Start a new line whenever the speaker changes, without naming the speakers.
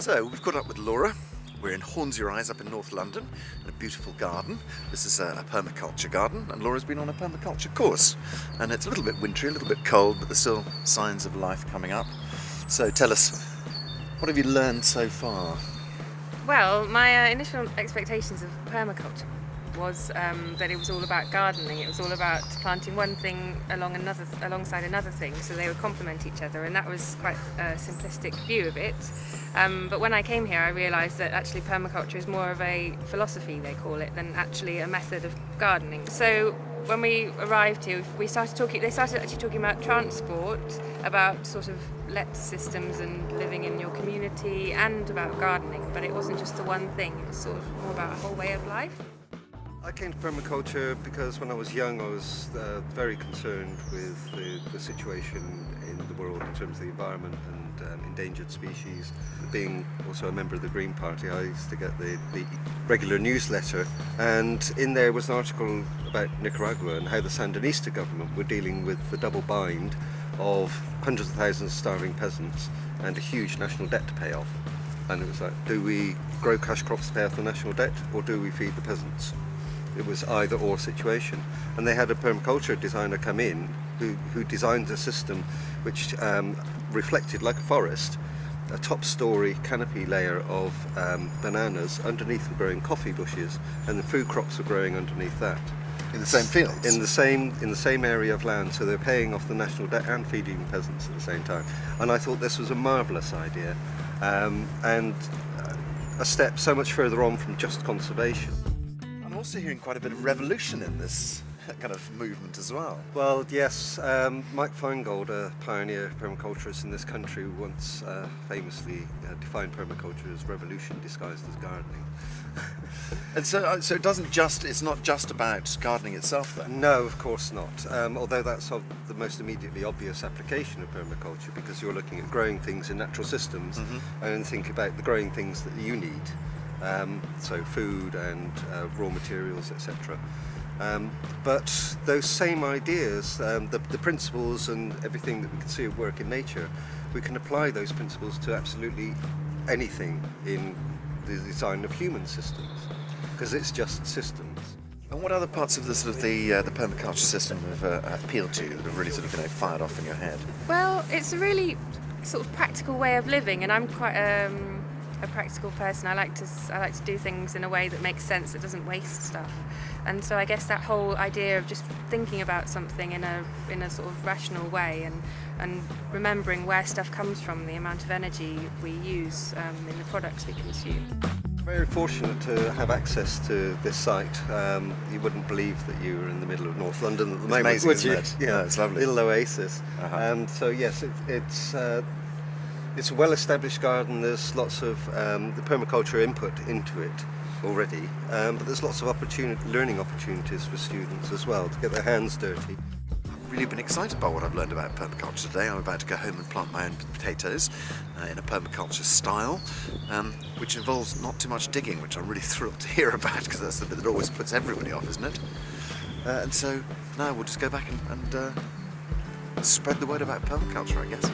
So we've caught up with Laura. We're in Hornsey Rise up in North London in a beautiful garden. This is a permaculture garden, and Laura's been on a permaculture course. And it's a little bit wintry, a little bit cold, but there's still signs of life coming up. So tell us, what have you learned so far?
Well, my initial expectations of permaculture was that it was all about gardening. It was all about planting one thing alongside another thing, so they would complement each other, and that was quite a simplistic view of it. But when I came here, I realised that actually permaculture is more of a philosophy, they call it, than actually a method of gardening. So when we arrived here, they started actually talking about transport, about sort of let systems and living in your community, and about gardening. But it wasn't just the one thing; it was sort of more about a whole way of life.
I came to permaculture because when I was young I was very concerned with the situation in the world in terms of the environment and endangered species. Being also a member of the Green Party, I used to get the regular newsletter, and in there was an article about Nicaragua and how the Sandinista government were dealing with the double bind of hundreds of thousands of starving peasants and a huge national debt to pay off. And it was like, do we grow cash crops to pay off the national debt, or do we feed the peasants? It was either or situation, and they had a permaculture designer come in who designed a system which reflected, like a forest, a top story canopy layer of bananas. Underneath were growing coffee bushes, and the food crops were growing underneath that.
In the same fields?
In the same area of land, so they're paying off the national debt and feeding the peasants at the same time. And I thought this was a marvellous idea, and a step so much further on from just conservation.
I'm also hearing quite a bit of revolution in this kind of movement as well.
Well, yes, Mike Feingold, a pioneer permaculturist in this country, once famously defined permaculture as revolution disguised as gardening.
And so it's not just about gardening itself then?
No, of course not. Although that's the most immediately obvious application of permaculture, because you're looking at growing things in natural systems, and think about the growing things that you need. So food and raw materials, etc. But those same ideas, the principles and everything that we can see at work in nature, we can apply those principles to absolutely anything in the design of human systems, because it's just systems.
And what other parts of the permaculture system have appealed to you, that have really sort of fired off in your head?
Well, it's a really sort of practical way of living, and I'm quite a practical person. I like to do things in a way that makes sense, that doesn't waste stuff. And so I guess that whole idea of just thinking about something in a sort of rational way, and remembering where stuff comes from, the amount of energy we use in the products we consume.
Very fortunate to have access to this site. You wouldn't believe that you were in the middle of North London at the moment,
amazing,
would you?
isn't it? Yeah, it's lovely.
Little oasis. So yes, it's a well-established garden. There's lots of the permaculture input into it already, but there's lots of learning opportunities for students as well to get their hands dirty.
I've really been excited by what I've learned about permaculture today. I'm about to go home and plant my own potatoes in a permaculture style, which involves not too much digging, which I'm really thrilled to hear about, because that's the bit that always puts everybody off, isn't it? And so now we'll just go back and spread the word about permaculture, I guess.